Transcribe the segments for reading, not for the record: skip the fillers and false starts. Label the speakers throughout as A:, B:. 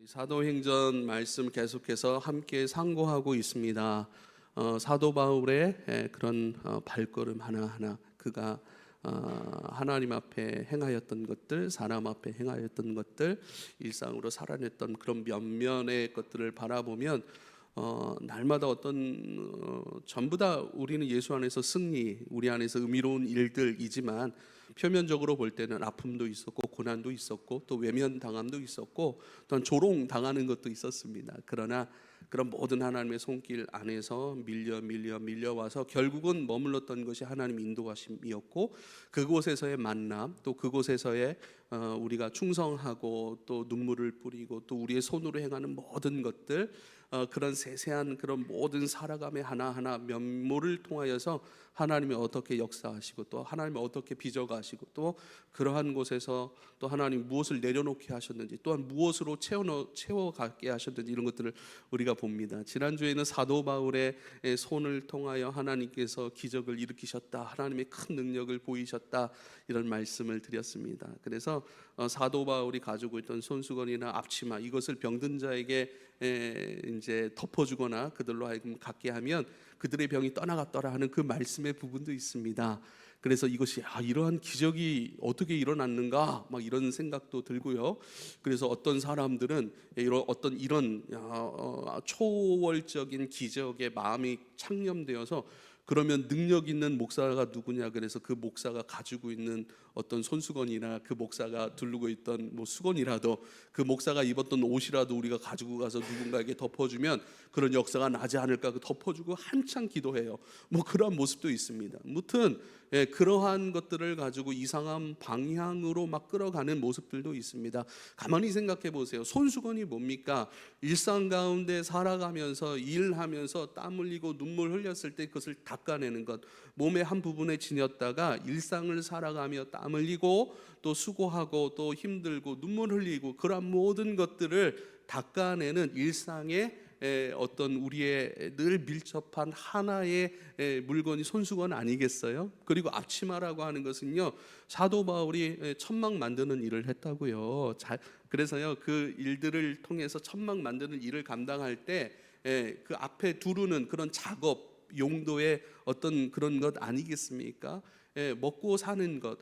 A: 사도행전 말씀 계속해서 함께 상고하고 있습니다. 사도 바울의 그런 발걸음 하나하나, 그가 하나님 앞에 행하였던 것들, 사람 앞에 행하였던 것들, 일상으로 살아냈던 그런 면면의 것들을 바라보면 날마다 전부 다 우리는 예수 안에서 승리, 우리 안에서 의미로운 일들이지만 표면적으로 볼 때는 아픔도 있었고 고난도 있었고 또 외면 당함도 있었고 또한 조롱 당하는 것도 있었습니다. 그러나 그런 모든 하나님의 손길 안에서 밀려와서 결국은 머물렀던 것이 하나님 인도하심이었고, 그곳에서의 만남, 또 그곳에서의 우리가 충성하고 또 눈물을 뿌리고 또 우리의 손으로 행하는 모든 것들, 그런 세세한 그런 모든 살아감의 하나하나 면모를 통하여서 하나님이 어떻게 역사하시고 또 하나님이 어떻게 빚어가시고 또 그러한 곳에서 또 하나님 무엇을 내려놓게 하셨는지, 또한 무엇으로 채워가게 하셨는지, 이런 것들을 우리가 봅니다. 지난주에는 사도 바울의 손을 통하여 하나님께서 기적을 일으키셨다, 하나님의 큰 능력을 보이셨다, 이런 말씀을 드렸습니다. 그래서 사도 바울이 가지고 있던 손수건이나 앞치마, 이것을 병든 자에게 이제 덮어주거나 그들로 하여금 갖게 하면 그들의 병이 떠나갔더라 하는 그 말씀의 부분도 있습니다. 그래서 이것이 이러한 기적이 어떻게 일어났는가, 막 이런 생각도 들고요. 그래서 어떤 사람들은 이런 초월적인 기적에 마음이 창념되어서, 그러면 능력 있는 목사가 누구냐, 그래서 그 목사가 가지고 있는 어떤 손수건이나 그 목사가 두르고 있던 수건이라도, 그 목사가 입었던 옷이라도 우리가 가지고 가서 누군가에게 덮어주면 그런 역사가 나지 않을까, 덮어주고 한창 기도해요. 그러한 모습도 있습니다. 무튼 그러한 것들을 가지고 이상한 방향으로 막 끌어가는 모습들도 있습니다. 가만히 생각해 보세요. 손수건이 뭡니까? 일상 가운데 살아가면서 일하면서 땀 흘리고 눈물 흘렸을 때 그것을 닦아내는 것, 몸의 한 부분에 지녔다가 일상을 살아가며 땀 흘리고 또 수고하고 또 힘들고 눈물 흘리고 그런 모든 것들을 닦아내는 일상의 어떤 우리의 늘 밀접한 하나의 물건이 손수건 아니겠어요? 그리고 앞치마라고 하는 것은요, 사도 바울이 천막 만드는 일을 했다고요. 그래서요, 그 일들을 통해서 천막 만드는 일을 감당할 때 그 앞에 두르는 그런 작업 용도의 어떤 그런 것 아니겠습니까? 먹고 사는 것,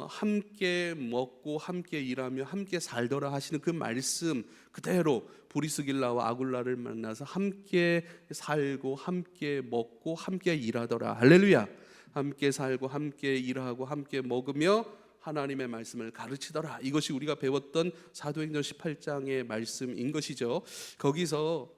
A: 함께 먹고 함께 일하며 함께 살더라 하시는 그 말씀 그대로 브리스길라와 아굴라를 만나서 함께 살고 함께 먹고 함께 일하더라. 할렐루야. 함께 살고 함께 일하고 함께 먹으며 하나님의 말씀을 가르치더라. 이것이 우리가 배웠던 사도행전 18장의 말씀인 것이죠. 거기서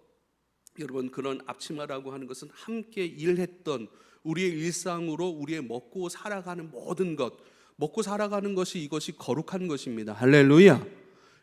A: 여러분, 그런 앞치마라고 하는 것은 함께 일했던 우리의 일상으로 우리의 먹고 살아가는 모든 것, 먹고 살아가는 것이, 이것이 거룩한 것입니다. 할렐루야.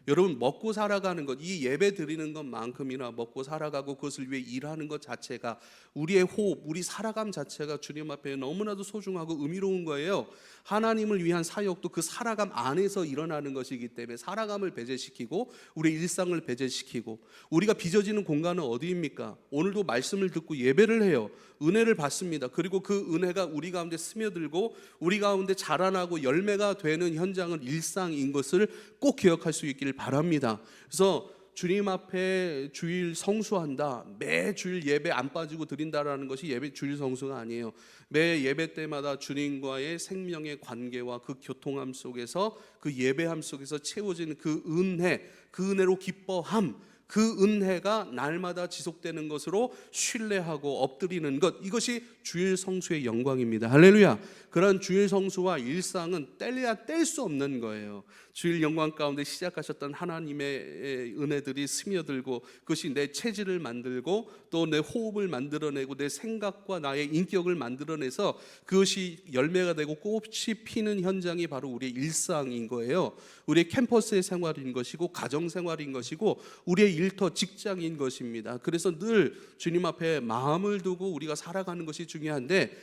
A: 여러분, 먹고 살아가는 것, 이 예배 드리는 것만큼이나 먹고 살아가고 그것을 위해 일하는 것 자체가, 우리의 호흡, 우리 살아감 자체가 주님 앞에 너무나도 소중하고 의미로운 거예요. 하나님을 위한 사역도 그 살아감 안에서 일어나는 것이기 때문에 살아감을 배제시키고 우리의 일상을 배제시키고, 우리가 빚어지는 공간은 어디입니까? 오늘도 말씀을 듣고 예배를 해요. 은혜를 받습니다. 그리고 그 은혜가 우리 가운데 스며들고 우리 가운데 자라나고 열매가 되는 현장은 일상인 것을 꼭 기억할 수 있기를 바랍니다. 그래서 주님 앞에 주일 성수한다, 매 주일 예배 안 빠지고 드린다라는 것이 예배 주일 성수가 아니에요. 매 예배 때마다 주님과의 생명의 관계와 그 교통함 속에서, 그 예배함 속에서 채워지는 그 은혜, 그 은혜로 기뻐함, 그 은혜가 날마다 지속되는 것으로 신뢰하고 엎드리는 것, 이것이 주일 성수의 영광입니다. 할렐루야. 그런 주일 성수와 일상은 뗄래야 뗄 수 없는 거예요. 주일 영광 가운데 시작하셨던 하나님의 은혜들이 스며들고, 그것이 내 체질을 만들고 또 내 호흡을 만들어내고 내 생각과 나의 인격을 만들어내서 그것이 열매가 되고 꽃이 피는 현장이 바로 우리의 일상인 거예요. 우리의 캠퍼스의 생활인 것이고 가정 생활인 것이고 우리의 일터 직장인 것입니다. 그래서 늘 주님 앞에 마음을 두고 우리가 살아가는 것이 중요한데,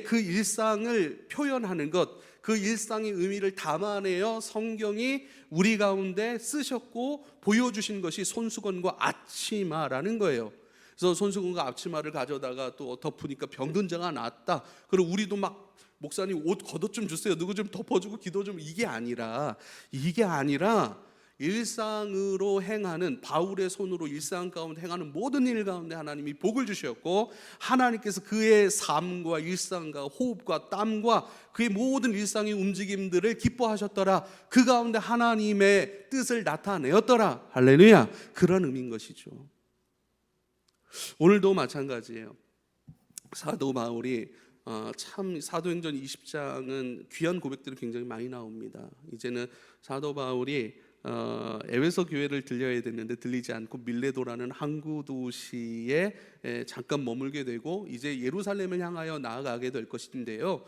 A: 그 일상을 표현하는 것, 그 일상의 의미를 담아내어 성경이 우리 가운데 쓰셨고 보여주신 것이 손수건과 앞치마라는 거예요. 그래서 손수건과 앞치마를 가져다가 또 덮으니까 병든 자가 낫다. 그리고 우리도 막, 목사님 옷 겉옷 좀 주세요, 누구 좀 덮어주고 기도 좀, 이게 아니라 일상으로 행하는, 바울의 손으로 일상 가운데 행하는 모든 일 가운데 하나님이 복을 주셨고, 하나님께서 그의 삶과 일상과 호흡과 땀과 그의 모든 일상의 움직임들을 기뻐하셨더라. 그 가운데 하나님의 뜻을 나타내었더라. 할렐루야. 그런 의미인 것이죠. 오늘도 마찬가지예요. 사도 바울이 참 사도행전 20장은 귀한 고백들이 굉장히 많이 나옵니다. 이제는 사도 바울이 에베소 교회를 들려야 되는데 들리지 않고 밀레도라는 항구 도시에 잠깐 머물게 되고 이제 예루살렘을 향하여 나아가게 될 것인데요.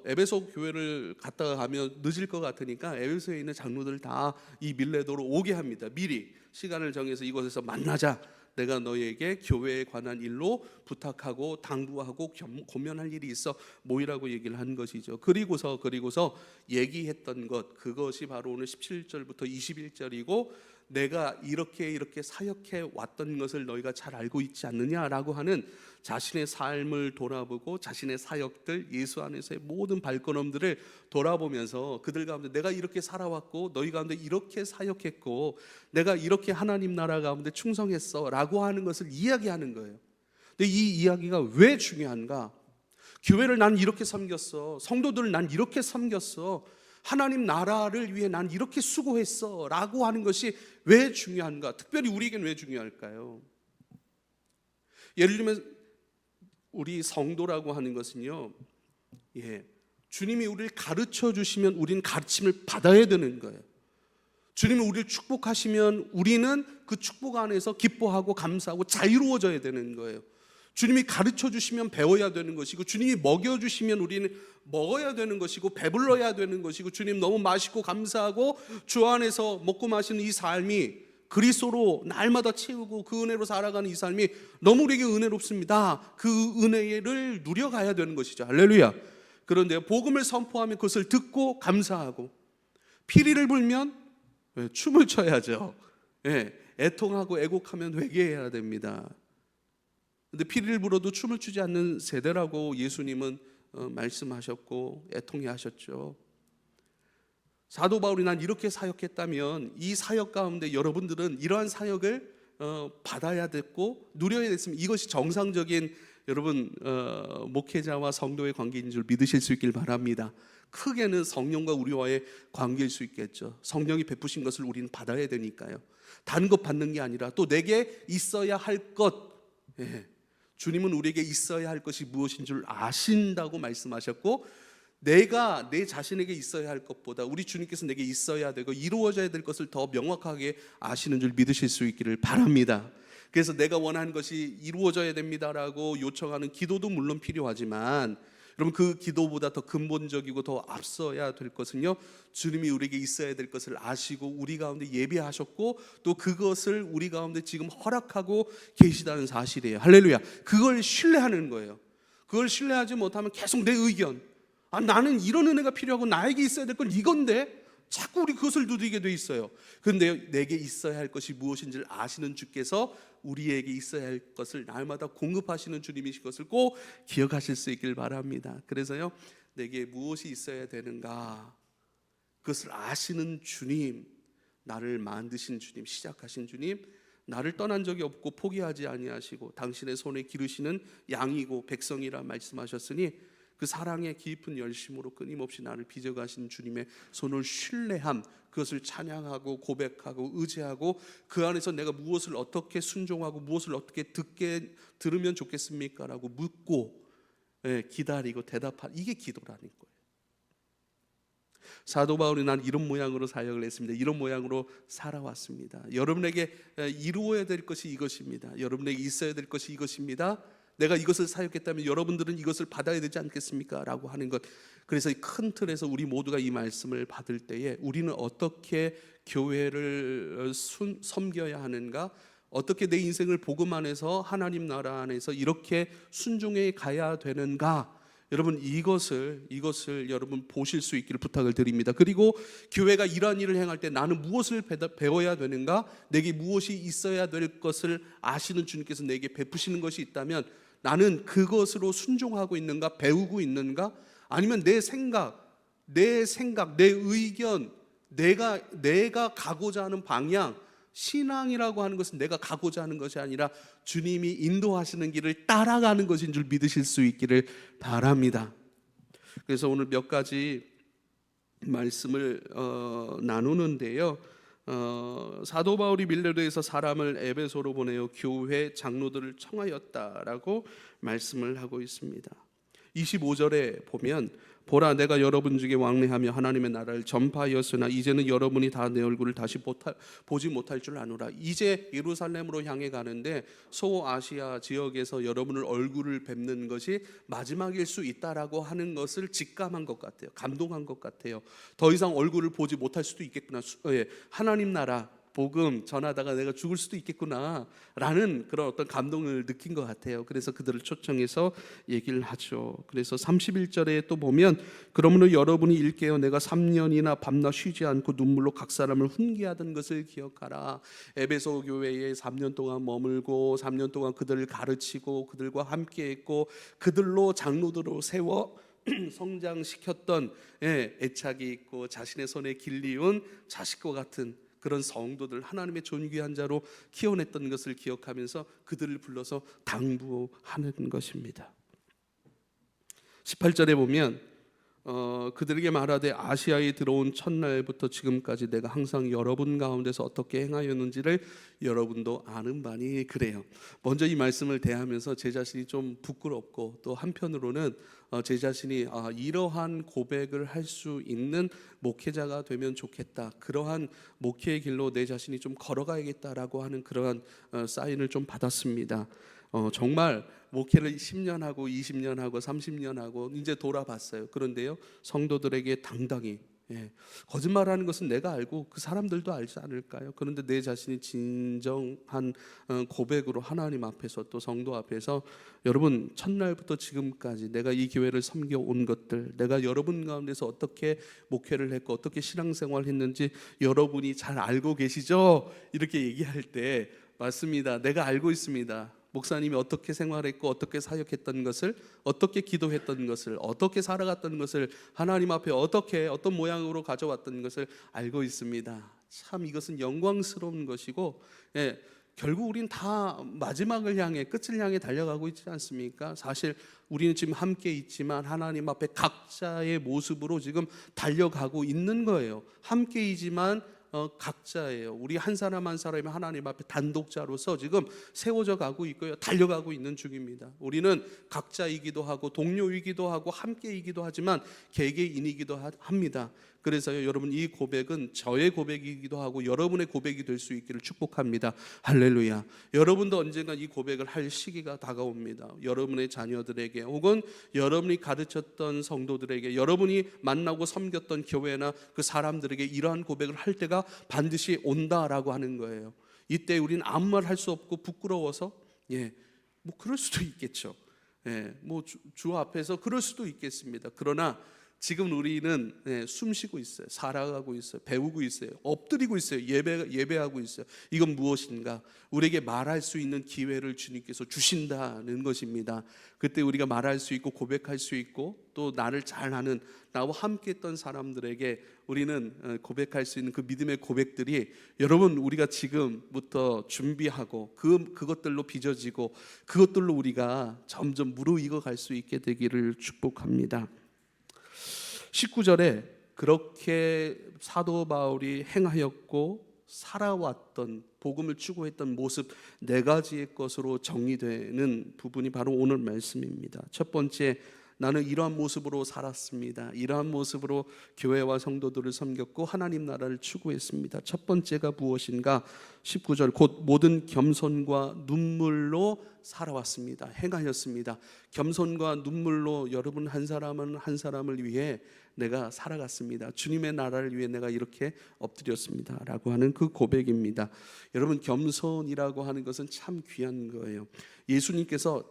A: 에베소 교회를 갔다가 가면 늦을 것 같으니까 에베소에 있는 장로들 다 이 밀레도로 오게 합니다. 미리 시간을 정해서 이곳에서 만나자. 내가 너에게 교회에 관한 일로 부탁하고 당부하고 고면할 일이 있어 모이라고 얘기를 한 것이죠. 그리고서 얘기했던 것, 그것이 바로 오늘 17절부터 21절이고, 내가 이렇게 사역해 왔던 것을 너희가 잘 알고 있지 않느냐라고 하는 자신의 삶을 돌아보고 자신의 사역들, 예수 안에서의 모든 발걸음들을 돌아보면서 그들 가운데 내가 이렇게 살아왔고 너희 가운데 이렇게 사역했고 내가 이렇게 하나님 나라 가운데 충성했어 라고 하는 것을 이야기하는 거예요. 근데 이 이야기가 왜 중요한가? 교회를 난 이렇게 섬겼어, 성도들을 난 이렇게 섬겼어, 하나님 나라를 위해 난 이렇게 수고했어 라고 하는 것이 왜 중요한가? 특별히 우리에겐 왜 중요할까요? 예를 들면 우리 성도라고 하는 것은요, 주님이 우리를 가르쳐 주시면 우리는 가르침을 받아야 되는 거예요. 주님이 우리를 축복하시면 우리는 그 축복 안에서 기뻐하고 감사하고 자유로워져야 되는 거예요. 주님이 가르쳐 주시면 배워야 되는 것이고, 주님이 먹여 주시면 우리는 먹어야 되는 것이고 배불러야 되는 것이고, 주님 너무 맛있고 감사하고 주 안에서 먹고 마시는 이 삶이 그리스도로 날마다 채우고 그 은혜로 살아가는 이 삶이 너무 우리에게 은혜롭습니다. 그 은혜를 누려가야 되는 것이죠. 할렐루야. 그런데 복음을 선포하면 그것을 듣고 감사하고, 피리를 불면 춤을 춰야죠. 애통하고 애곡하면 회개해야 됩니다. 근데 피리를 불어도 춤을 추지 않는 세대라고 예수님은 말씀하셨고 애통해 하셨죠. 사도 바울이 난 이렇게 사역했다면 이 사역 가운데 여러분들은 이러한 사역을 받아야 됐고 누려야 됐으면 이것이 정상적인 여러분 목회자와 성도의 관계인 줄 믿으실 수 있길 바랍니다. 크게는 성령과 우리와의 관계일 수 있겠죠. 성령이 베푸신 것을 우리는 받아야 되니까요. 다른 것 받는 게 아니라 또 내게 있어야 할 것, 주님은 우리에게 있어야 할 것이 무엇인 줄 아신다고 말씀하셨고, 내가 내 자신에게 있어야 할 것보다 우리 주님께서 내게 있어야 되고 이루어져야 될 것을 더 명확하게 아시는 줄 믿으실 수 있기를 바랍니다. 그래서 내가 원하는 것이 이루어져야 됩니다라고 요청하는 기도도 물론 필요하지만, 여러분 그 기도보다 더 근본적이고 더 앞서야 될 것은요, 주님이 우리에게 있어야 될 것을 아시고 우리 가운데 예비하셨고 또 그것을 우리 가운데 지금 허락하고 계시다는 사실이에요. 할렐루야. 그걸 신뢰하는 거예요. 그걸 신뢰하지 못하면 계속 내 의견, 나는 이런 은혜가 필요하고 나에게 있어야 될 건 이건데, 자꾸 우리 그것을 누리게 돼 있어요. 그런데 내게 있어야 할 것이 무엇인지를 아시는 주께서 우리에게 있어야 할 것을 날마다 공급하시는 주님이신 것을 꼭 기억하실 수 있길 바랍니다. 그래서요, 내게 무엇이 있어야 되는가, 그것을 아시는 주님, 나를 만드신 주님, 시작하신 주님, 나를 떠난 적이 없고 포기하지 아니하시고 당신의 손에 기르시는 양이고 백성이라 말씀하셨으니, 그 사랑의 깊은 열심으로 끊임없이 나를 빚어가신 주님의 손을 신뢰함, 그것을 찬양하고 고백하고 의지하고 그 안에서 내가 무엇을 어떻게 순종하고 무엇을 어떻게 들으면 좋겠습니까? 라고 묻고 기다리고 대답하는, 이게 기도라는 거예요. 사도 바울이 난 이런 모양으로 사역을 했습니다. 이런 모양으로 살아왔습니다. 여러분에게 이루어야 될 것이 이것입니다. 여러분에게 있어야 될 것이 이것입니다. 내가 이것을 사역했다면 여러분들은 이것을 받아야 되지 않겠습니까? 라고 하는 것. 그래서 이 큰 틀에서 우리 모두가 이 말씀을 받을 때에 우리는 어떻게 교회를 섬겨야 하는가, 어떻게 내 인생을 복음 안에서 하나님 나라 안에서 이렇게 순종해 가야 되는가, 여러분 이것을 여러분 보실 수 있기를 부탁을 드립니다. 그리고 교회가 이러한 일을 행할 때 나는 무엇을 배워야 되는가, 내게 무엇이 있어야 될 것을 아시는 주님께서 내게 베푸시는 것이 있다면 나는 그것으로 순종하고 있는가, 배우고 있는가, 아니면 내 생각, 내 의견, 내가 가고자 하는 방향, 신앙이라고 하는 것은 내가 가고자 하는 것이 아니라 주님이 인도하시는 길을 따라가는 것인 줄 믿으실 수 있기를 바랍니다. 그래서 오늘 몇 가지 말씀을 나누는데요. 사도 바울이 밀레도에서 사람을 에베소로 보내어 교회 장로들을 청하였다라고 말씀을 하고 있습니다. 25절에 보면 보라 내가 여러분 중에 왕래하며 하나님의 나라를 전파하였으나 이제는 여러분이 다 내 얼굴을 다시 보지 못할 줄 아노라. 이제 예루살렘으로 향해 가는데 소아시아 지역에서 여러분을 얼굴을 뵙는 것이 마지막일 수 있다라고 하는 것을 직감한 것 같아요. 감동한 것 같아요. 더 이상 얼굴을 보지 못할 수도 있겠구나. 하나님 나라 복음 전하다가 내가 죽을 수도 있겠구나 라는 그런 어떤 감동을 느낀 것 같아요. 그래서 그들을 초청해서 얘기를 하죠. 그래서 31절에 또 보면 그러므로 여러분이 일깨어 내가 3년이나 밤낮 쉬지 않고 눈물로 각 사람을 훈계하던 것을 기억하라. 에베소 교회에 3년 동안 머물고 3년 동안 그들을 가르치고 그들과 함께했고 그들로 장로들로 세워 성장시켰던 애착이 있고 자신의 손에 길리운 자식과 같은 그런 성도들, 하나님의 존귀한 자로 키워냈던 것을 기억하면서 그들을 불러서 당부하는 것입니다. 18절에 보면 그들에게 말하되 아시아에 들어온 첫날부터 지금까지 내가 항상 여러분 가운데서 어떻게 행하였는지를 여러분도 아는 바니 그래요. 먼저 이 말씀을 대하면서 제 자신이 좀 부끄럽고 또 한편으로는 제 자신이 이러한 고백을 할 수 있는 목회자가 되면 좋겠다, 그러한 목회의 길로 내 자신이 좀 걸어가야겠다라고 하는 그러한 사인을 좀 받았습니다. 정말 목회를 10년 하고 20년 하고 30년 하고 이제 돌아봤어요. 그런데요, 성도들에게 당당히 거짓말하는 것은 내가 알고 그 사람들도 알지 않을까요? 그런데 내 자신이 진정한 고백으로 하나님 앞에서 또 성도 앞에서 여러분 첫날부터 지금까지 내가 이 교회를 섬겨온 것들, 내가 여러분 가운데서 어떻게 목회를 했고 어떻게 신앙생활을 했는지 여러분이 잘 알고 계시죠? 이렇게 얘기할 때 맞습니다. 내가 알고 있습니다. 목사님이 어떻게 생활했고 어떻게 사역했던 것을, 어떻게 기도했던 것을, 어떻게 살아갔던 것을, 하나님 앞에 어떤 모양으로 가져왔던 것을 알고 있습니다. 참 이것은 영광스러운 것이고 결국 우린 다 마지막을 향해, 끝을 향해 달려가고 있지 않습니까? 사실 우리는 지금 함께 있지만 하나님 앞에 각자의 모습으로 지금 달려가고 있는 거예요. 함께이지만 각자예요. 우리 한 사람 한 사람이 하나님 앞에 단독자로서 지금 세워져 가고 있고요, 달려가고 있는 중입니다. 우리는 각자이기도 하고 동료이기도 하고 함께이기도 하지만 개개인이기도 합니다. 그래서요, 여러분 이 고백은 저의 고백이기도 하고 여러분의 고백이 될 수 있기를 축복합니다. 할렐루야. 여러분도 언젠가 이 고백을 할 시기가 다가옵니다. 여러분의 자녀들에게 혹은 여러분이 가르쳤던 성도들에게, 여러분이 만나고 섬겼던 교회나 그 사람들에게 이러한 고백을 할 때가 반드시 온다라고 하는 거예요. 이때 우리는 아무 말 할 수 없고 부끄러워서 뭐 그럴 수도 있겠죠. 뭐 주 앞에서 그럴 수도 있겠습니다. 그러나 지금 우리는 숨쉬고 있어요. 살아가고 있어요. 배우고 있어요. 엎드리고 있어요. 예배하고 있어요. 이건 무엇인가? 우리에게 말할 수 있는 기회를 주님께서 주신다는 것입니다. 그때 우리가 말할 수 있고 고백할 수 있고 또 나를 잘 아는, 나와 함께 했던 사람들에게 우리는 고백할 수 있는 그 믿음의 고백들이, 여러분 우리가 지금부터 준비하고 그것들로 빚어지고 그것들로 우리가 점점 무르익어 갈 수 있게 되기를 축복합니다. 19절에 그렇게 사도 바울이 행하였고 살아왔던, 복음을 추구했던 모습 4가지의 것으로 정리되는 부분이 바로 오늘 말씀입니다. 첫 번째, 나는 이러한 모습으로 살았습니다. 이러한 모습으로 교회와 성도들을 섬겼고 하나님 나라를 추구했습니다. 첫 번째가 무엇인가? 19절, 곧 모든 겸손과 눈물로 살아왔습니다. 행하였습니다. 겸손과 눈물로 여러분 한 사람은 한 사람을 위해 내가 살아갔습니다. 주님의 나라를 위해 내가 이렇게 엎드렸습니다 라고 하는 그 고백입니다. 여러분 겸손이라고 하는 것은 참 귀한 거예요. 예수님께서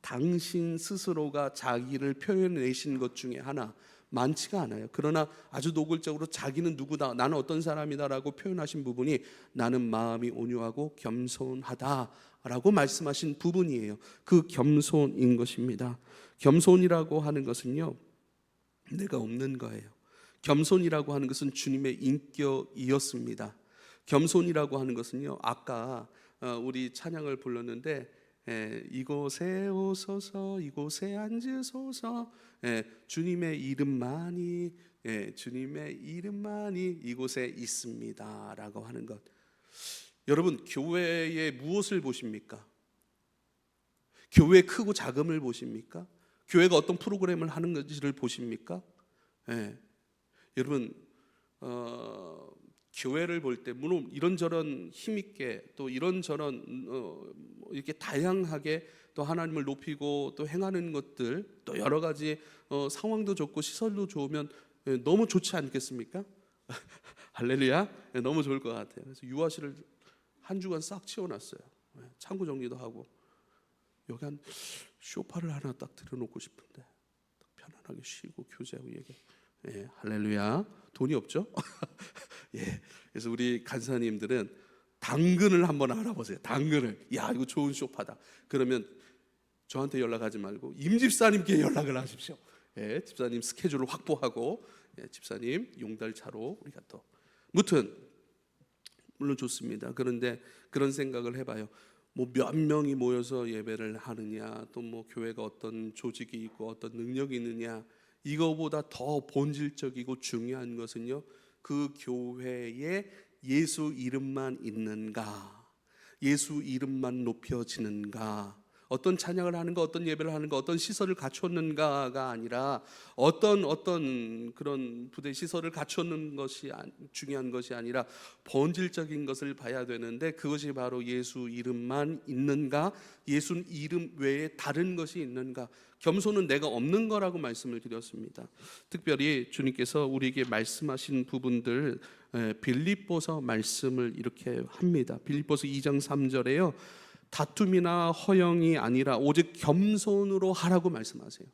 A: 당신 스스로가 자기를 표현내신 것 중에 하나, 많지가 않아요. 그러나 아주 노골적으로 자기는 누구다, 나는 어떤 사람이다라고 표현하신 부분이 나는 마음이 온유하고 겸손하다라고 말씀하신 부분이에요. 그 겸손인 것입니다. 겸손이라고 하는 것은요, 내가 없는 거예요. 겸손이라고 하는 것은 주님의 인격이었습니다. 겸손이라고 하는 것은요, 아까 우리 찬양을 불렀는데 이곳에 오소서 이곳에 앉으소서, 주님의 이름만이 주님의 이름만이 이곳에 있습니다 라고 하는 것. 여러분, 교회에 무엇을 보십니까? 교회의 크고 작음을 보십니까? 교회가 어떤 프로그램을 하는 건지를 보십니까? 여러분, 교회를 볼 때 물론 이런저런 힘있게 또 이런저런 이렇게 다양하게 또 하나님을 높이고 또 행하는 것들, 또 여러 가지 상황도 좋고 시설도 좋으면 너무 좋지 않겠습니까? 할렐루야. 너무 좋을 것 같아요. 그래서 유아실을 한 주간 싹 치워놨어요. 창고 정리도 하고, 여기 한 쇼파를 하나 딱 들여놓고 싶은데 편안하게 쉬고 교제하고 얘기. 할렐루야. 돈이 없죠? 그래서 우리 간사님들은 당근을 한번 알아보세요. 당근을. 야, 이거 좋은 쇼파다. 그러면 저한테 연락하지 말고 임집사님께 연락을 하십시오. 집사님 스케줄을 확보하고, 집사님 용달차로 우리가 또, 무튼 물론 좋습니다. 그런데 그런 생각을 해봐요. 뭐 몇 명이 모여서 예배를 하느냐, 또 뭐 교회가 어떤 조직이 있고 어떤 능력이 있느냐, 이거보다 더 본질적이고 중요한 것은요, 그 교회에 예수 이름만 있는가, 예수 이름만 높여지는가, 어떤 찬양을 하는가, 어떤 예배를 하는가, 어떤 시설을 갖췄는가가 아니라 어떤 그런 부대 시설을 갖췄는 것이 중요한 것이 아니라 본질적인 것을 봐야 되는데, 그것이 바로 예수 이름만 있는가, 예수 이름 외에 다른 것이 있는가. 겸손은 내가 없는 거라고 말씀을 드렸습니다. 특별히 주님께서 우리에게 말씀하신 부분들, 빌립보서 말씀을 이렇게 합니다. 빌립보서 2장 3절에요, 다툼이나 허영이 아니라 오직 겸손으로 하라고 말씀하세요.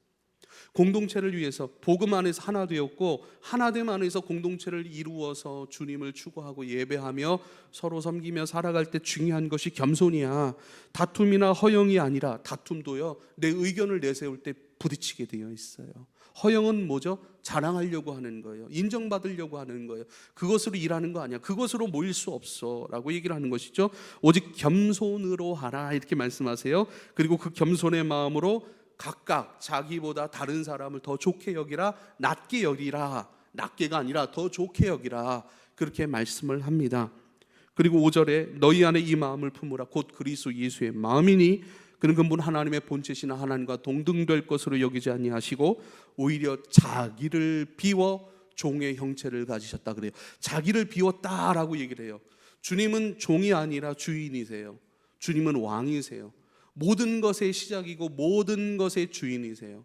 A: 공동체를 위해서 복음 안에서 하나 되었고, 하나됨 안에서 공동체를 이루어서 주님을 추구하고 예배하며 서로 섬기며 살아갈 때 중요한 것이 겸손이야. 다툼이나 허영이 아니라, 다툼도요, 내 의견을 내세울 때 부딪히게 되어 있어요. 허영은 뭐죠? 자랑하려고 하는 거예요. 인정받으려고 하는 거예요. 그것으로 일하는 거 아니야. 그것으로 모일 수 없어 라고 얘기를 하는 것이죠. 오직 겸손으로 하라 이렇게 말씀하세요. 그리고 그 겸손의 마음으로 각각 자기보다 다른 사람을 더 좋게 여기라, 낮게 여기라, 낮게가 아니라 더 좋게 여기라, 그렇게 말씀을 합니다. 그리고 5절에 너희 안에 이 마음을 품으라, 곧 그리스도 예수의 마음이니 그는 근본 하나님의 본체시나 하나님과 동등될 것으로 여기지 아니하시고 오히려 자기를 비워 종의 형체를 가지셨다 그래요. 자기를 비웠다라고 얘기를 해요. 주님은 종이 아니라 주인이세요. 주님은 왕이세요. 모든 것의 시작이고 모든 것의 주인이세요.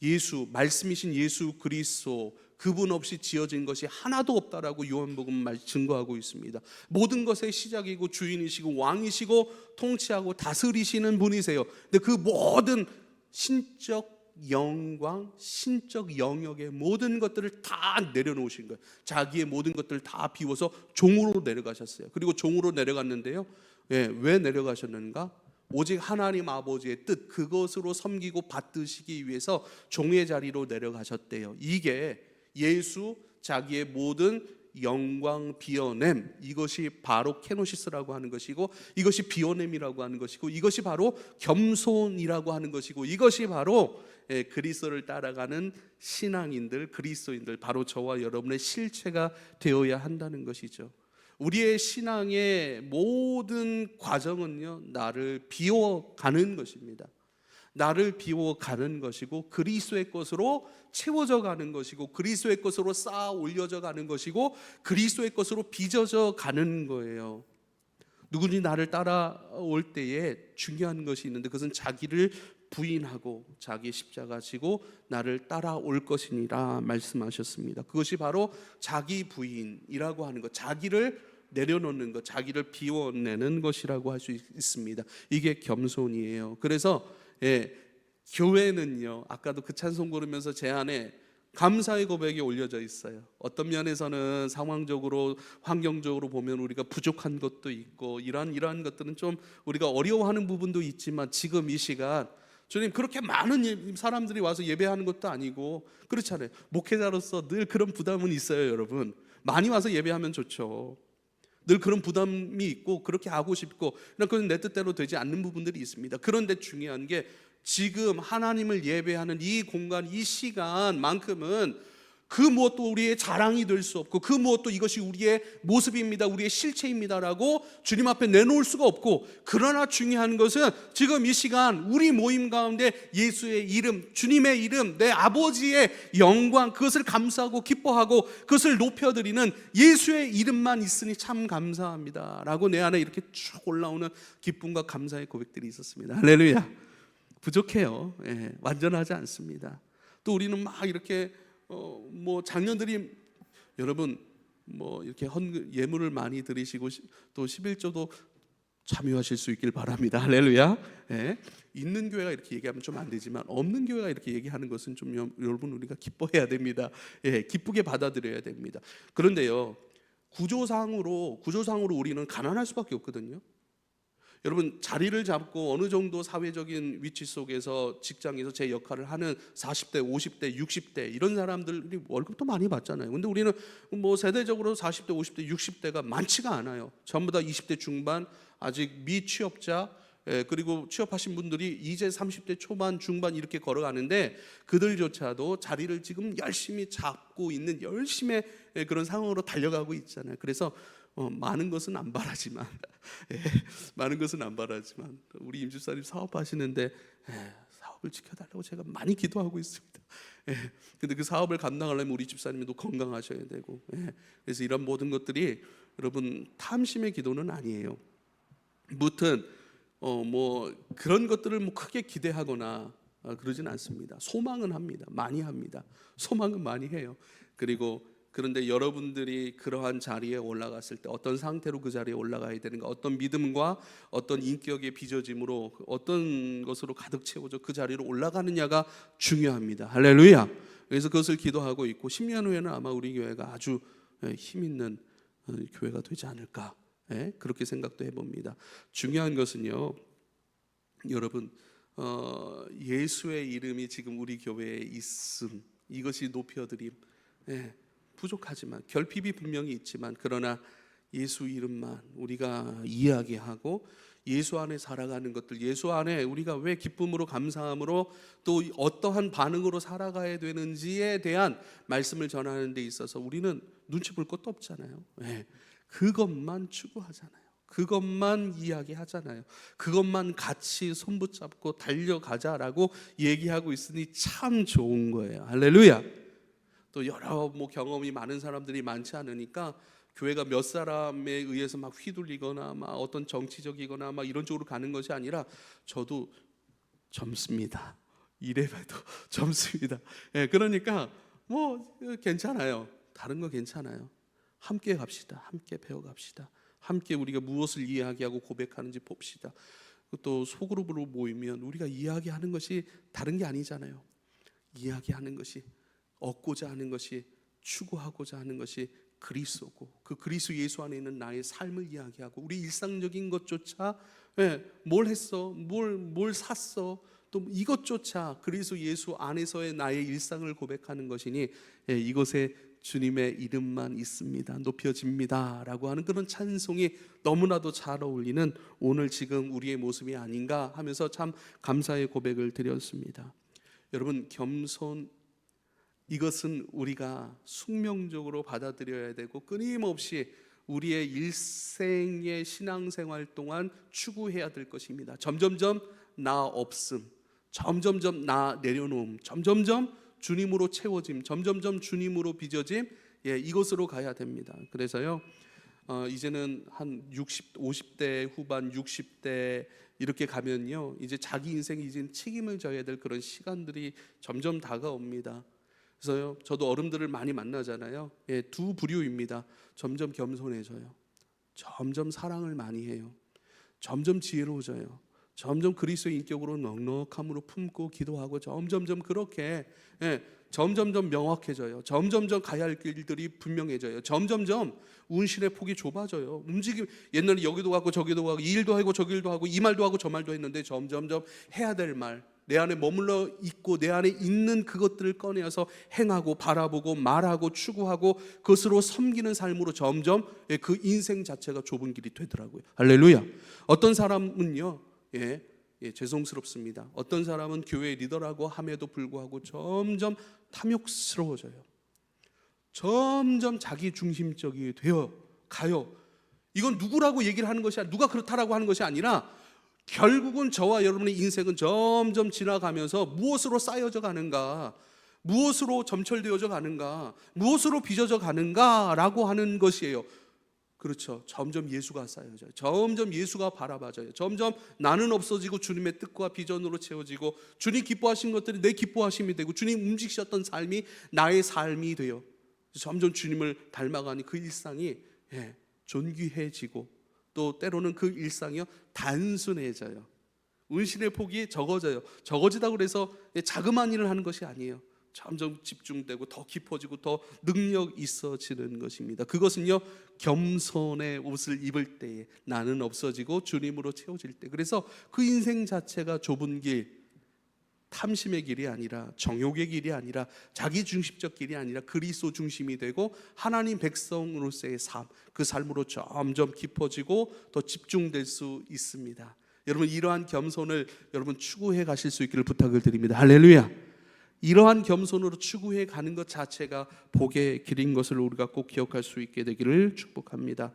A: 예수, 말씀이신 예수 그리스도, 그분 없이 지어진 것이 하나도 없다라고 요한복음 증거하고 있습니다. 모든 것의 시작이고 주인이시고 왕이시고 통치하고 다스리시는 분이세요. 근데 그 모든 신적 영광, 신적 영역의 모든 것들을 다 내려놓으신 거예요. 자기의 모든 것들을 다 비워서 종으로 내려가셨어요. 그리고 종으로 내려갔는데요, 왜 내려가셨는가? 오직 하나님 아버지의 뜻, 그것으로 섬기고 받드시기 위해서 종의 자리로 내려가셨대요. 이게 예수 자기의 모든 영광 비워냄, 이것이 바로 케노시스라고 하는 것이고, 이것이 비워냄이라고 하는 것이고, 이것이 바로 겸손이라고 하는 것이고, 이것이 바로 그리스도를 따라가는 신앙인들, 그리스도인들, 바로 저와 여러분의 실체가 되어야 한다는 것이죠. 우리의 신앙의 모든 과정은요, 나를 비워가는 것입니다. 나를 비워가는 것이고, 그리스도의 것으로 채워져 가는 것이고, 그리스도의 것으로 쌓아 올려져 가는 것이고, 그리스도의 것으로 빚어져 가는 거예요. 누구든지 나를 따라올 때에 중요한 것이 있는데, 그것은 자기를 부인하고 자기 십자가 지고 나를 따라올 것이니라 말씀하셨습니다. 그것이 바로 자기 부인이라고 하는 것, 자기를 내려놓는 것, 자기를 비워내는 것이라고 할 수 있습니다. 이게 겸손이에요. 그래서 교회는요, 아까도 그 찬송 부르면서 제 안에 감사의 고백이 올려져 있어요. 어떤 면에서는 상황적으로, 환경적으로 보면 우리가 부족한 것도 있고, 이러한 것들은 좀 우리가 어려워하는 부분도 있지만, 지금 이 시간 주님, 그렇게 많은 사람들이 와서 예배하는 것도 아니고 그렇잖아요. 목회자로서 늘 그런 부담은 있어요, 여러분. 많이 와서 예배하면 좋죠. 늘 그런 부담이 있고 그렇게 하고 싶고, 그건 내 뜻대로 되지 않는 부분들이 있습니다. 그런데 중요한 게 지금 하나님을 예배하는 이 공간, 이 시간만큼은 그 무엇도 우리의 자랑이 될 수 없고 그 무엇도 이것이 우리의 모습입니다, 우리의 실체입니다라고 주님 앞에 내놓을 수가 없고, 그러나 중요한 것은 지금 이 시간 우리 모임 가운데 예수의 이름, 주님의 이름, 내 아버지의 영광, 그것을 감사하고 기뻐하고 그것을 높여드리는 예수의 이름만 있으니 참 감사합니다 라고 내 안에 이렇게 쭉 올라오는 기쁨과 감사의 고백들이 있었습니다. 할렐루야. 부족해요. 완전하지 않습니다. 또 우리는 막 이렇게 장년들이, 여러분 이렇게 예물을 많이 드리시고 또 11조도 참여하실 수 있길 바랍니다. 할렐루야. 있는 교회가 이렇게 얘기하면 좀 안 되지만 없는 교회가 이렇게 얘기하는 것은 좀 여러분 우리가 기뻐해야 됩니다. 기쁘게 받아들여야 됩니다. 그런데요, 구조상으로 우리는 가난할 수밖에 없거든요. 여러분, 자리를 잡고 어느 정도 사회적인 위치 속에서 직장에서 제 역할을 하는 40대, 50대, 60대 이런 사람들이 월급도 많이 받잖아요. 근데 우리는 세대적으로 40대, 50대, 60대가 많지가 않아요. 전부 다 20대 중반, 아직 미취업자, 그리고 취업하신 분들이 이제 30대 초반, 중반 이렇게 걸어가는데 그들조차도 자리를 지금 열심히 잡고 있는 열심의 그런 상황으로 달려가고 있잖아요. 그래서 많은 것은 안 바라지만 많은 것은 안 바라지만 우리 임 집사님 사업하시는데 사업을 지켜달라고 제가 많이 기도하고 있습니다. 근데 그 사업을 감당하려면 우리 집사님도 건강하셔야 되고, 그래서 이런 모든 것들이 여러분 탐심의 기도는 아니에요. 무튼 그런 것들을 크게 기대하거나 그러진 않습니다. 소망은 합니다. 많이 합니다. 소망은 많이 해요. 그런데 여러분들이 그러한 자리에 올라갔을 때 어떤 상태로 그 자리에 올라가야 되는가, 어떤 믿음과 어떤 인격의 빚어짐으로 어떤 것으로 가득 채워져 그 자리로 올라가느냐가 중요합니다. 할렐루야. 그래서 그것을 기도하고 있고 10년 후에는 아마 우리 교회가 아주 힘 있는 교회가 되지 않을까, 그렇게 생각도 해봅니다. 중요한 것은요, 여러분 예수의 이름이 지금 우리 교회에 있음, 이것이 높여드림. 부족하지만 결핍이 분명히 있지만 그러나 예수 이름만 우리가 이야기하고 예수 안에 살아가는 것들, 예수 안에 우리가 왜 기쁨으로 감사함으로 또 어떠한 반응으로 살아가야 되는지에 대한 말씀을 전하는 데 있어서 우리는 눈치 볼 것도 없잖아요. 그것만 추구하잖아요. 그것만 이야기하잖아요. 그것만 같이 손붙잡고 달려가자라고 얘기하고 있으니 참 좋은 거예요. 할렐루야. 또 여러 경험이 많은 사람들이 많지 않으니까 교회가 몇 사람에 의해서 막 휘둘리거나 막 어떤 정치적이거나 막 이런 쪽으로 가는 것이 아니라 저도 젊습니다. 이래봬도 젊습니다. 그러니까 괜찮아요. 다른 거 괜찮아요. 함께 갑시다. 함께 배워갑시다. 함께 우리가 무엇을 이야기하고 고백하는지 봅시다. 또 소그룹으로 모이면 우리가 이야기하는 것이 다른 게 아니잖아요. 이야기하는 것이, 얻고자 하는 것이, 추구하고자 하는 것이 그리스도고, 그 그리스도 예수 안에 있는 나의 삶을 이야기하고 우리 일상적인 것조차 뭘 했어, 뭘 샀어, 또 이것조차 그리스도 예수 안에서의 나의 일상을 고백하는 것이니 이것에 주님의 이름만 있습니다, 높여집니다 라고 하는 그런 찬송이 너무나도 잘 어울리는 오늘 지금 우리의 모습이 아닌가 하면서 참 감사의 고백을 드렸습니다. 여러분, 겸손, 이것은 우리가 숙명적으로 받아들여야 되고 끊임없이 우리의 일생의 신앙생활 동안 추구해야 될 것입니다. 점점점 나 없음, 점점점 나 내려놓음, 점점점 주님으로 채워짐, 점점점 주님으로 빚어짐, 이것으로 가야 됩니다. 그래서요, 이제는 한 50대 후반, 60대 이렇게 가면요, 이제 자기 인생이 이제 책임을 져야 될 그런 시간들이 점점 다가옵니다. 그래서요, 저도 어른들을 많이 만나잖아요. 두 부류입니다. 점점 겸손해져요. 점점 사랑을 많이 해요. 점점 지혜로워져요. 점점 그리스도의 인격으로 넉넉함으로 품고 기도하고 점점점 그렇게 점점점 명확해져요. 점점점 가야 할 길들이 분명해져요. 점점점 운신의 폭이 좁아져요. 움직임, 옛날에 여기도 가고 저기도 가고 이 일도 하고 저 일도 하고 이 말도 하고 저 말도 했는데 점점점 해야 될 말, 내 안에 머물러 있고 내 안에 있는 그것들을 꺼내어서 행하고 바라보고 말하고 추구하고 그것으로 섬기는 삶으로 점점 그 인생 자체가 좁은 길이 되더라고요. 할렐루야. 어떤 사람은요, 죄송스럽습니다. 어떤 사람은 교회 리더라고 함에도 불구하고 점점 탐욕스러워져요. 점점 자기 중심적이 되어 가요. 이건 누구라고 얘기를 하는 것이 아니라, 누가 그렇다라고 하는 것이 아니라 결국은 저와 여러분의 인생은 점점 지나가면서 무엇으로 쌓여져 가는가, 무엇으로 점철되어져 가는가, 무엇으로 빚어져 가는가라고 하는 것이에요. 그렇죠. 점점 예수가 쌓여져요. 점점 예수가 바라봐져요. 점점 나는 없어지고 주님의 뜻과 비전으로 채워지고 주님 기뻐하신 것들이 내 기뻐하심이 되고 주님 움직이셨던 삶이 나의 삶이 돼요. 점점 주님을 닮아가니 그 일상이 존귀해지고 또 때로는 그 일상이 단순해져요. 운신의 폭이 적어져요. 적어지다고 그래서 자그마한 일을 하는 것이 아니에요. 점점 집중되고 더 깊어지고 더 능력 있어지는 것입니다. 그것은요, 겸손의 옷을 입을 때에 나는 없어지고 주님으로 채워질 때. 그래서 그 인생 자체가 좁은 길, 탐심의 길이 아니라, 정욕의 길이 아니라, 자기 중심적 길이 아니라 그리스도 중심이 되고 하나님 백성으로서의 삶, 그 삶으로 점점 깊어지고 더 집중될 수 있습니다. 여러분, 이러한 겸손을 여러분 추구해 가실 수 있기를 부탁을 드립니다. 할렐루야. 이러한 겸손으로 추구해 가는 것 자체가 복의 길인 것을 우리가 꼭 기억할 수 있게 되기를 축복합니다.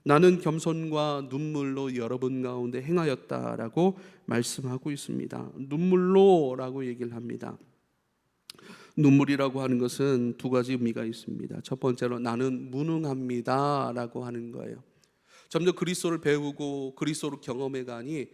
A: 나는 겸손과 눈물로 여러분 가운데 행하였다라고 말씀하고 있습니다. 눈물로라고 얘기를 합니다. 눈물이라고 하는 것은 두 가지 의미가 있습니다. 첫 번째로 나는 무능합니다라고 하는 거예요. 점점 그리스도를 배우고 그리스도를 경험해 가니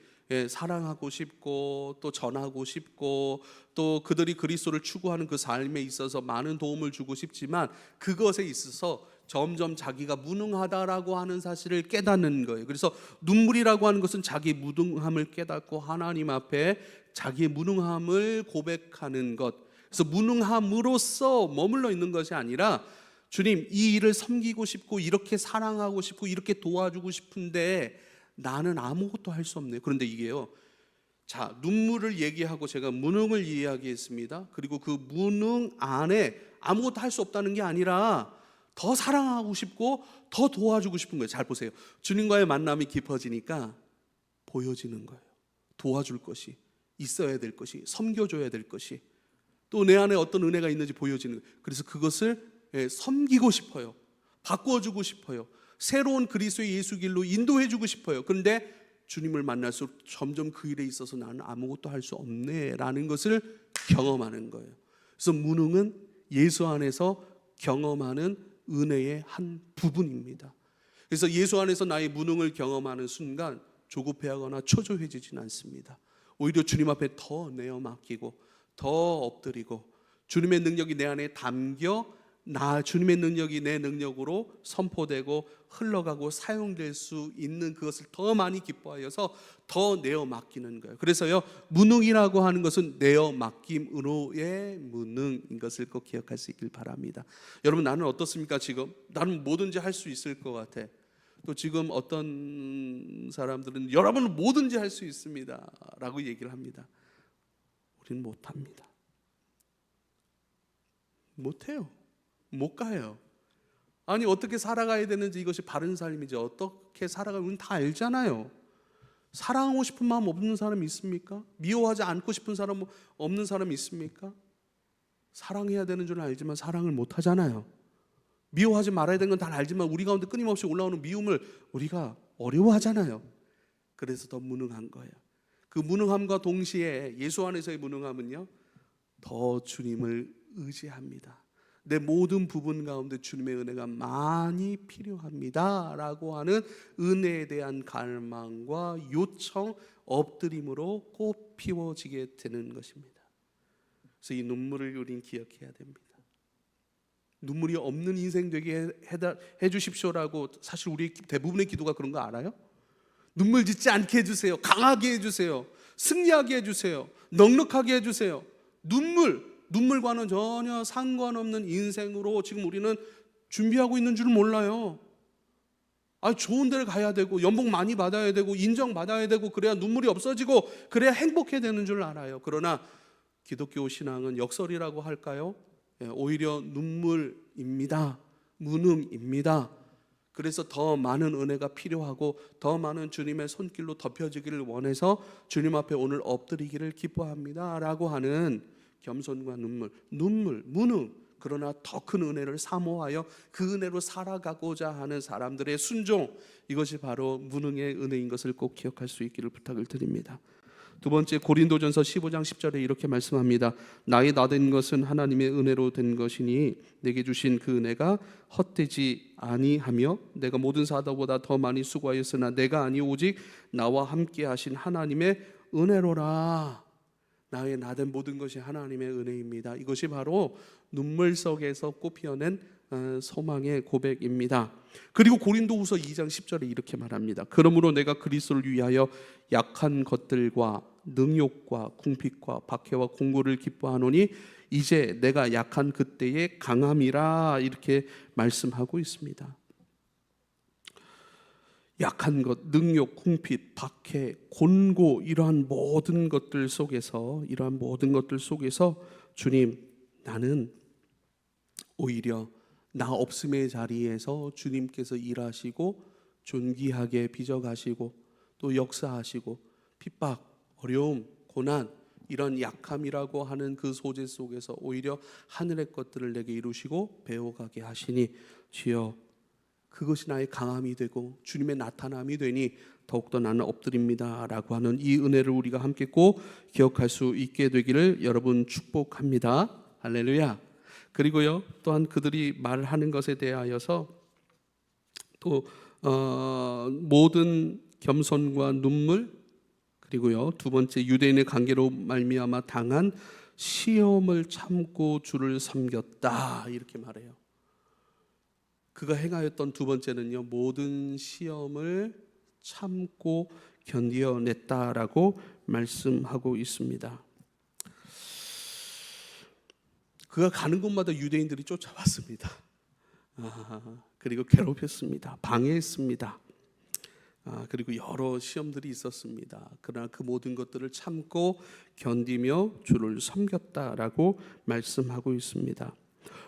A: 사랑하고 싶고 또 전하고 싶고 또 그들이 그리스도를 추구하는 그 삶에 있어서 많은 도움을 주고 싶지만 그것에 있어서 점점 자기가 무능하다라고 하는 사실을 깨닫는 거예요. 그래서 눈물이라고 하는 것은 자기 무능함을 깨닫고 하나님 앞에 자기의 무능함을 고백하는 것. 그래서 무능함으로써 머물러 있는 것이 아니라 주님, 이 일을 섬기고 싶고 이렇게 사랑하고 싶고 이렇게 도와주고 싶은데 나는 아무것도 할 수 없네요. 그런데 이게요, 자, 눈물을 얘기하고 제가 무능을 이야기했습니다. 그리고 그 무능 안에 아무것도 할 수 없다는 게 아니라 더 사랑하고 싶고 더 도와주고 싶은 거예요. 잘 보세요. 주님과의 만남이 깊어지니까 보여지는 거예요. 도와줄 것이, 있어야 될 것이, 섬겨줘야 될 것이, 또 내 안에 어떤 은혜가 있는지 보여지는 거예요. 그래서 그것을 섬기고 싶어요. 바꿔주고 싶어요. 새로운 그리스도의 예수 길로 인도해주고 싶어요. 그런데 주님을 만날수록 점점 그 일에 있어서 나는 아무것도 할 수 없네라는 것을 경험하는 거예요. 그래서 무능은 예수 안에서 경험하는 은혜의 한 부분입니다. 그래서 예수 안에서 나의 무능을 경험하는 순간 조급해하거나 초조해지진 않습니다. 오히려 주님 앞에 더 내어 맡기고 더 엎드리고 주님의 능력이 내 안에 담겨 주님의 능력이 내 능력으로 선포되고 흘러가고 사용될 수 있는 그것을 더 많이 기뻐하여서 더 내어 맡기는 거예요. 그래서요, 무능이라고 하는 것은 내어 맡김으로의 무능인 것을 꼭 기억할 수 있길 바랍니다. 여러분, 나는 어떻습니까? 지금 나는 뭐든지 할 수 있을 것 같아. 또 지금 어떤 사람들은 여러분은 뭐든지 할 수 있습니다 라고 얘기를 합니다. 우리는 못합니다. 못해요. 못 가요. 아니, 어떻게 살아가야 되는지, 이것이 바른 삶이지 어떻게 살아가면 우리는 다 알잖아요. 사랑하고 싶은 마음 없는 사람이 있습니까? 미워하지 않고 싶은 사람 없는 사람이 있습니까? 사랑해야 되는 줄 알지만 사랑을 못 하잖아요. 미워하지 말아야 되는 건 다 알지만 우리 가운데 끊임없이 올라오는 미움을 우리가 어려워하잖아요. 그래서 더 무능한 거예요. 그 무능함과 동시에 예수 안에서의 무능함은요, 더 주님을 의지합니다. 내 모든 부분 가운데 주님의 은혜가 많이 필요합니다 라고 하는 은혜에 대한 갈망과 요청, 엎드림으로 꽃 피워지게 되는 것입니다. 그래서 이 눈물을 우린 기억해야 됩니다. 눈물이 없는 인생 되게 해주십시오라고, 사실 우리 대부분의 기도가 그런 거 알아요? 눈물 짓지 않게 해주세요. 강하게 해주세요. 승리하게 해주세요. 넉넉하게 해주세요. 눈물과는 전혀 상관없는 인생으로 지금 우리는 준비하고 있는 줄 몰라요. 좋은 데를 가야 되고 연봉 많이 받아야 되고 인정받아야 되고 그래야 눈물이 없어지고 그래야 행복해야 되는 줄 알아요. 그러나 기독교 신앙은 역설이라고 할까요? 오히려 눈물입니다. 무능입니다. 그래서 더 많은 은혜가 필요하고 더 많은 주님의 손길로 덮여지기를 원해서 주님 앞에 오늘 엎드리기를 기뻐합니다 라고 하는 겸손과 눈물, 무능, 그러나 더 큰 은혜를 사모하여 그 은혜로 살아가고자 하는 사람들의 순종, 이것이 바로 무능의 은혜인 것을 꼭 기억할 수 있기를 부탁을 드립니다. 두 번째, 고린도전서 15장 10절에 이렇게 말씀합니다. 나의 나된 것은 하나님의 은혜로 된 것이니 내게 주신 그 은혜가 헛되지 아니하며 내가 모든 사도보다 더 많이 수고하였으나 내가 아니 오직 나와 함께 하신 하나님의 은혜로라. 나의 나된 모든 것이 하나님의 은혜입니다. 이것이 바로 눈물 속에서 꽃피어낸 소망의 고백입니다. 그리고 고린도후서 2장 10절에 이렇게 말합니다. 그러므로 내가 그리스도를 위하여 약한 것들과 능욕과 궁핍과 박해와 공고를 기뻐하노니 이제 내가 약한 그때의 강함이라, 이렇게 말씀하고 있습니다. 약한 것, 능욕, 궁핍, 박해, 곤고, 이러한 모든 것들 속에서 주님, 나는 오히려 나 없음의 자리에서 주님께서 일하시고 존귀하게 빚어가시고 또 역사하시고 핍박, 어려움, 고난, 이런 약함이라고 하는 그 소재 속에서 오히려 하늘의 것들을 내게 이루시고 배워가게 하시니 주여, 그것이 나의 강함이 되고 주님의 나타남이 되니 더욱더 나는 엎드립니다 라고 하는 이 은혜를 우리가 함께 꼭 기억할 수 있게 되기를 여러분 축복합니다. 할렐루야. 그리고요, 또한 그들이 말하는 것에 대하여서 또 모든 겸손과 눈물, 그리고요 두 번째, 유대인의 관계로 말미암아 당한 시험을 참고 주를 섬겼다, 이렇게 말해요. 그가 행하였던 두 번째는요, 모든 시험을 참고 견디어냈다라고 말씀하고 있습니다. 그가 가는 곳마다 유대인들이 쫓아왔습니다. 그리고 괴롭혔습니다. 방해했습니다. 그리고 여러 시험들이 있었습니다. 그러나 그 모든 것들을 참고 견디며 주를 섬겼다라고 말씀하고 있습니다.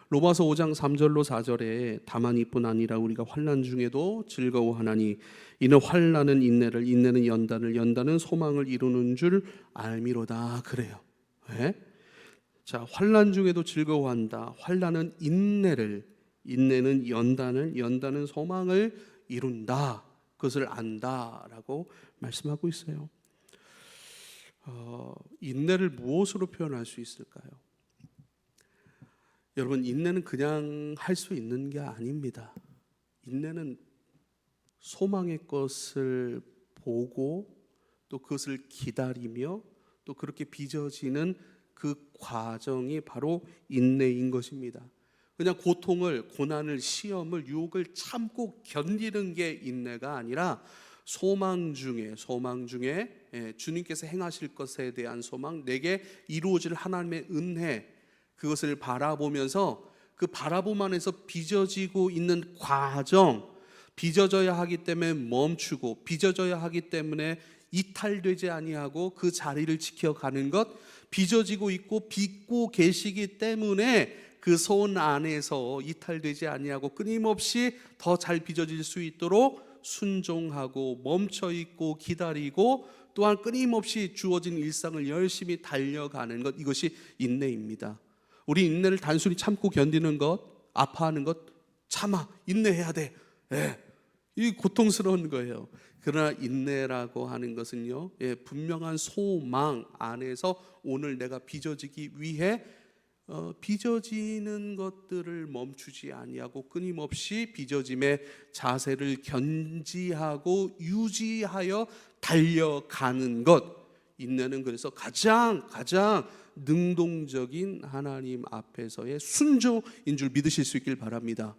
A: 로마서 5장 3절로 4절에 다만 이뿐 아니라 우리가 환난 중에도 즐거워하나니 이는 환난은 인내를, 인내는 연단을, 연단은 소망을 이루는 줄 알미로다, 그래요. 네? 자, 환난 중에도 즐거워한다. 환난은 인내를, 인내는 연단을, 연단은 소망을 이룬다, 그것을 안다라고 말씀하고 있어요. 인내를 무엇으로 표현할 수 있을까요? 여러분, 인내는 그냥 할 수 있는 게 아닙니다. 인내는 소망의 것을 보고 또 그것을 기다리며 또 그렇게 빚어지는 그 과정이 바로 인내인 것입니다. 그냥 고통을, 고난을, 시험을, 유혹을 참고 견디는 게 인내가 아니라 소망 중에 주님께서 행하실 것에 대한 소망, 내게 이루어질 하나님의 은혜, 그것을 바라보면서 그 바라봄 안에서 빚어지고 있는 과정, 빚어져야 하기 때문에 멈추고 빚어져야 하기 때문에 이탈되지 아니하고 그 자리를 지켜가는 것, 빚어지고 있고 빚고 계시기 때문에 그 손 안에서 이탈되지 아니하고 끊임없이 더 잘 빚어질 수 있도록 순종하고 멈춰 있고 기다리고 또한 끊임없이 주어진 일상을 열심히 달려가는 것, 이것이 인내입니다. 우리 인내를 단순히 참고 견디는 것, 아파하는 것, 참아, 인내해야 돼, 이 고통스러운 거예요. 그러나 인내라고 하는 것은요, 분명한 소망 안에서 오늘 내가 빚어지기 위해 빚어지는 것들을 멈추지 아니하고 끊임없이 빚어짐의 자세를 견지하고 유지하여 달려가는 것, 인내는 그래서 가장 능동적인 하나님 앞에서의 순종인 줄 믿으실 수 있길 바랍니다.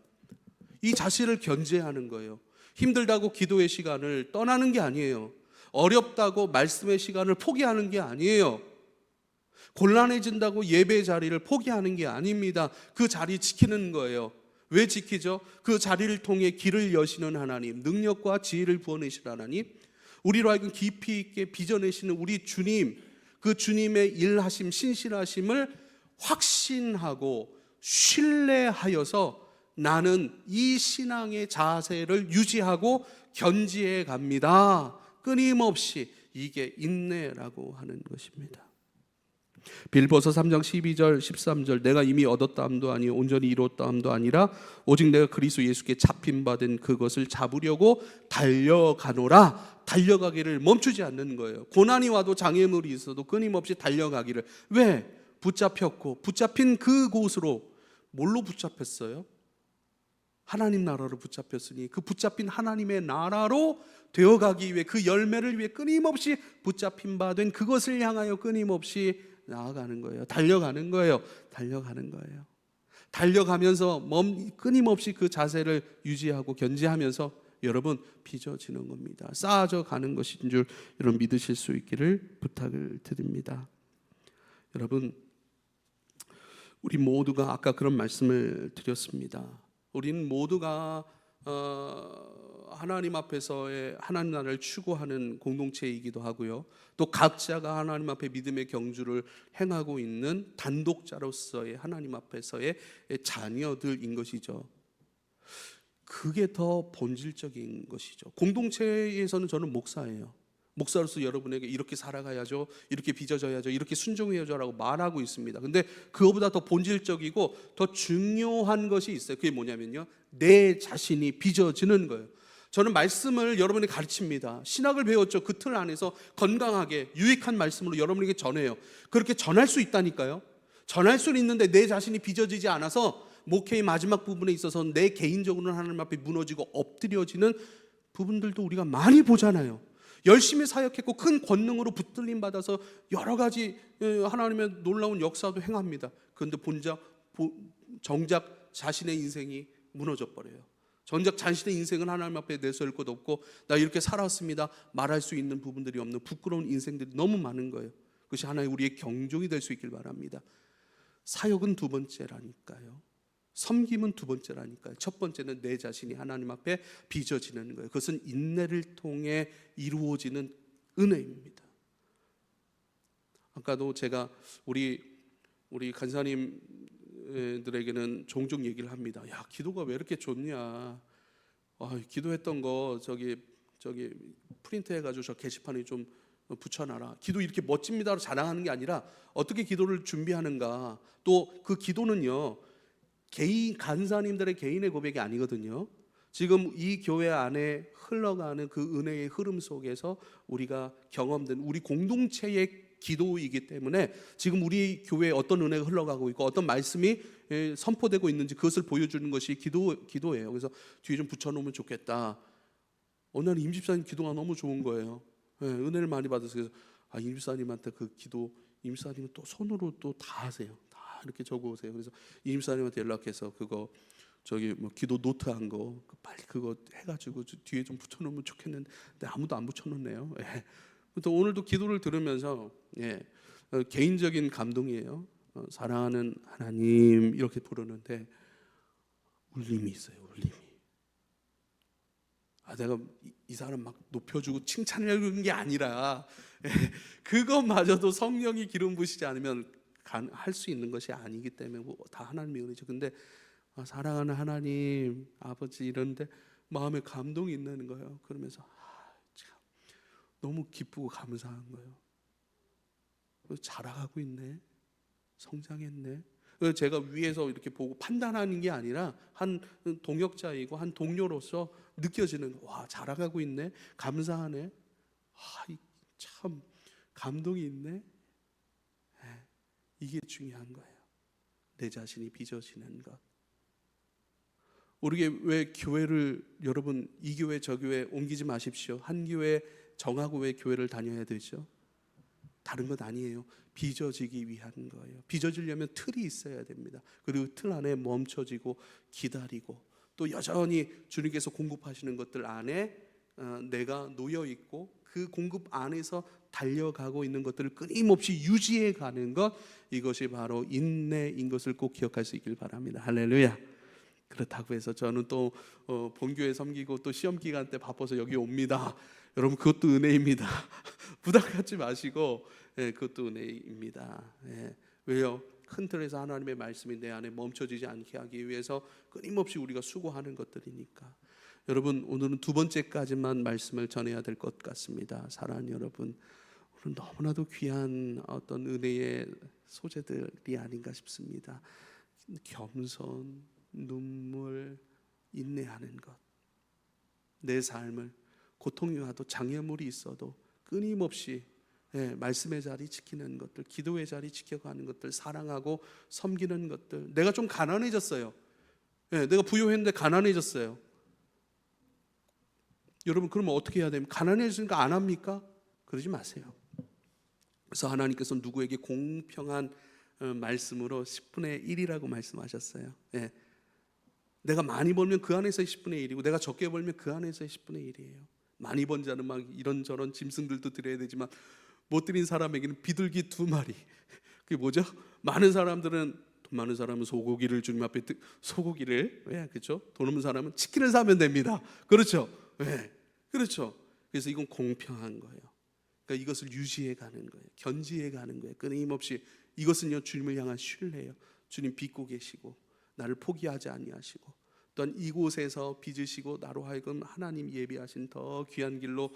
A: 이 자세를 견제하는 거예요. 힘들다고 기도의 시간을 떠나는 게 아니에요. 어렵다고 말씀의 시간을 포기하는 게 아니에요. 곤란해진다고 예배 자리를 포기하는 게 아닙니다. 그 자리 지키는 거예요. 왜 지키죠? 그 자리를 통해 길을 여시는 하나님, 능력과 지혜를 부어내시는 하나님, 우리로 하여금 깊이 있게 빚어내시는 우리 주님, 그 주님의 일하심, 신실하심을 확신하고 신뢰하여서 나는 이 신앙의 자세를 유지하고 견지해 갑니다. 끊임없이. 이게 인내라고 하는 것입니다. 빌보서 3장 12절 13절 내가 이미 얻었다함도 아니요 온전히 이루었다함도 아니라 오직 내가 그리스도 예수께 잡힌받은 그것을 잡으려고 달려가노라. 달려가기를 멈추지 않는 거예요. 고난이 와도 장애물이 있어도 끊임없이 달려가기를. 왜? 붙잡혔고, 붙잡힌 그곳으로 뭘로 붙잡혔어요? 하나님 나라로 붙잡혔으니 그 붙잡힌 하나님의 나라로 되어가기 위해, 그 열매를 위해 끊임없이 붙잡힌 바 된 그것을 향하여 끊임없이 나아가는 거예요. 달려가는 거예요. 달려가는 거예요. 달려가면서 끊임없이 그 자세를 유지하고 견지하면서 여러분 빚어지는 겁니다. 쌓아져 가는 것인 줄 여러분 믿으실 수 있기를 부탁을 드립니다. 여러분, 우리 모두가 아까 그런 말씀을 드렸습니다. 우리는 모두가 하나님 앞에서의 하나님 나라를 추구하는 공동체이기도 하고요. 또 각자가 하나님 앞에 믿음의 경주를 행하고 있는 단독자로서의 하나님 앞에서의 자녀들인 것이죠. 그게 더 본질적인 것이죠. 공동체에서는 저는 목사예요. 목사로서 여러분에게 이렇게 살아가야죠, 이렇게 빚어져야죠, 이렇게 순종해야죠 라고 말하고 있습니다. 근데 그거보다 더 본질적이고 더 중요한 것이 있어요. 그게 뭐냐면요, 내 자신이 빚어지는 거예요. 저는 말씀을 여러분에게 가르칩니다. 신학을 배웠죠. 그 틀 안에서 건강하게 유익한 말씀으로 여러분에게 전해요. 그렇게 전할 수 있다니까요. 전할 수는 있는데 내 자신이 빚어지지 않아서 목회의 마지막 부분에 있어서는 내 개인적으로는 하나님 앞에 무너지고 엎드려지는 부분들도 우리가 많이 보잖아요. 열심히 사역했고 큰 권능으로 붙들림 받아서 여러 가지 하나님의 놀라운 역사도 행합니다. 그런데 정작 자신의 인생이 무너져 버려요. 정작 자신의 인생은 하나님 앞에 내세울 것 없고 나 이렇게 살았습니다 말할 수 있는 부분들이 없는 부끄러운 인생들이 너무 많은 거예요. 그것이 하나의 우리의 경종이 될 수 있길 바랍니다. 사역은 두 번째라니까요. 섬김은 두 번째라니까요. 첫 번째는 내 자신이 하나님 앞에 빚어지는 거예요. 그것은 인내를 통해 이루어지는 은혜입니다. 아까도 제가 우리 간사님들에게는 종종 얘기를 합니다. 야, 기도가 왜 이렇게 좋냐? 기도했던 거 저기 프린트해가지고 저 게시판에 좀 붙여놔라. 기도 이렇게 멋집니다로 자랑하는 게 아니라 어떻게 기도를 준비하는가. 또 그 기도는요, 간사님들의 개인의 고백이 아니거든요. 지금 이 교회 안에 흘러가는 그 은혜의 흐름 속에서 우리가 경험된 우리 공동체의 기도이기 때문에 지금 우리 교회에 어떤 은혜가 흘러가고 있고 어떤 말씀이 선포되고 있는지 그것을 보여주는 것이 기도예요. 그래서 뒤에 좀 붙여놓으면 좋겠다. 어느 날 임집사님 기도가 너무 좋은 거예요. 은혜를 많이 받아서. 그래서 임집사님한테 그 기도, 임집사님은 또 손으로 또 다 하세요. 이렇게 적어오세요. 그래서 임사님한테 연락해서 그거 기도 노트한 거 빨리 그거 해가지고 뒤에 좀 붙여놓으면 좋겠는데 아무도 안 붙여놓네요. 또 오늘도 기도를 들으면서 개인적인 감동이에요. 사랑하는 하나님 이렇게 부르는데 울림이 있어요. 울림이. 내가 이 사람 막 높여주고 칭찬하려는 게 아니라 그것마저도 성령이 기름 부시지 않으면 할 수 있는 것이 아니기 때문에 다 하나님의 은혜죠. 근데 사랑하는 하나님 아버지 이런데 마음에 감동이 있는 거예요. 그러면서 참 너무 기쁘고 감사한 거예요. 자라가고 있네, 성장했네. 제가 위에서 이렇게 보고 판단하는 게 아니라 한 동역자이고 한 동료로서 느껴지는, 와 자라가고 있네, 감사하네, 참 감동이 있네. 이게 중요한 거예요. 내 자신이 빚어지는 것. 우리 왜 교회를 여러분 이 교회 저 교회 옮기지 마십시오. 한 교회 정하고 왜 교회를 다녀야 되죠? 다른 것 아니에요. 빚어지기 위한 거예요. 빚어지려면 틀이 있어야 됩니다. 그리고 틀 안에 멈춰지고 기다리고 또 여전히 주님께서 공급하시는 것들 안에 내가 놓여 있고 그 공급 안에서 달려가고 있는 것들을 끊임없이 유지해 가는 것, 이것이 바로 인내인 것을 꼭 기억할 수 있길 바랍니다. 할렐루야. 그렇다고 해서 저는 또 본교회 섬기고 또 시험 기간 때 바빠서 여기 옵니다. 여러분 그것도 은혜입니다. 부담 갖지 마시고 그것도 은혜입니다. 왜요? 큰 틀에서 하나님의 말씀이 내 안에 멈춰지지 않게 하기 위해서 끊임없이 우리가 수고하는 것들이니까. 여러분 오늘은 두 번째까지만 말씀을 전해야 될 것 같습니다. 사랑하는 여러분, 오늘 너무나도 귀한 어떤 은혜의 소재들이 아닌가 싶습니다. 겸손, 눈물, 인내하는 것. 내 삶을 고통이 와도 장애물이 있어도 끊임없이 말씀의 자리 지키는 것들, 기도의 자리 지켜가는 것들, 사랑하고 섬기는 것들. 내가 좀 가난해졌어요. 내가 부유했는데 가난해졌어요. 여러분 그러면 어떻게 해야 됩니까? 가난해졌으니까 안 합니까? 그러지 마세요. 그래서 하나님께서 누구에게 공평한 말씀으로 10분의 1이라고 말씀하셨어요. 내가 많이 벌면 그 안에서의 10분의 1이고 내가 적게 벌면 그 안에서의 10분의 1이에요. 많이 번 자는 막 이런저런 짐승들도 드려야 되지만 못 드린 사람에게는 비둘기 2마리. 그게 뭐죠? 많은 사람은 소고기를 주님 앞에 소고기를 그렇죠? 돈 없는 사람은 치킨을 사면 됩니다. 그렇죠? 그렇죠. 그래서 이건 공평한 거예요. 그러니까 이것을 유지해 가는 거예요. 견지해 가는 거예요. 끊임없이. 이것은요 주님을 향한 신뢰예요. 주님 빚고 계시고 나를 포기하지 아니하시고 또한 이곳에서 빚으시고 나로 하여금 하나님 예비하신 더 귀한 길로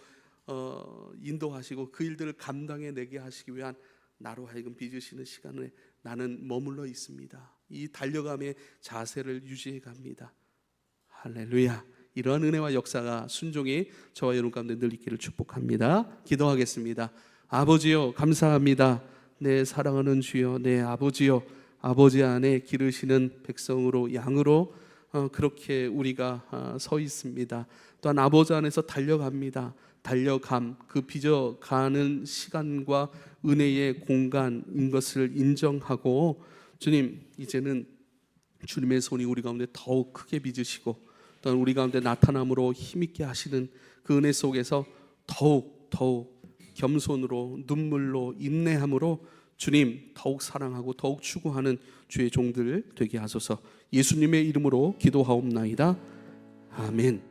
A: 인도하시고 그 일들을 감당해 내게 하시기 위한 나로 하여금 빚으시는 시간에 나는 머물러 있습니다. 이 달려감의 자세를 유지해 갑니다. 할렐루야. 이러한 은혜와 역사가 순종이 저와 여러분 가운데 늘 있기를 축복합니다. 기도하겠습니다. 아버지요 감사합니다. 내 사랑하는 주여, 내 아버지요, 아버지 안에 기르시는 백성으로 양으로 그렇게 우리가 서 있습니다. 또한 아버지 안에서 달려갑니다. 달려감, 그 빚어가는 시간과 은혜의 공간인 것을 인정하고 주님 이제는 주님의 손이 우리 가운데 더욱 크게 빚으시고 또한 우리 가운데 나타남으로 힘있게 하시는 그 은혜 속에서 더욱 겸손으로 눈물로 인내함으로 주님 더욱 사랑하고 더욱 추구하는 주의 종들 되게 하소서. 예수님의 이름으로 기도하옵나이다. 아멘.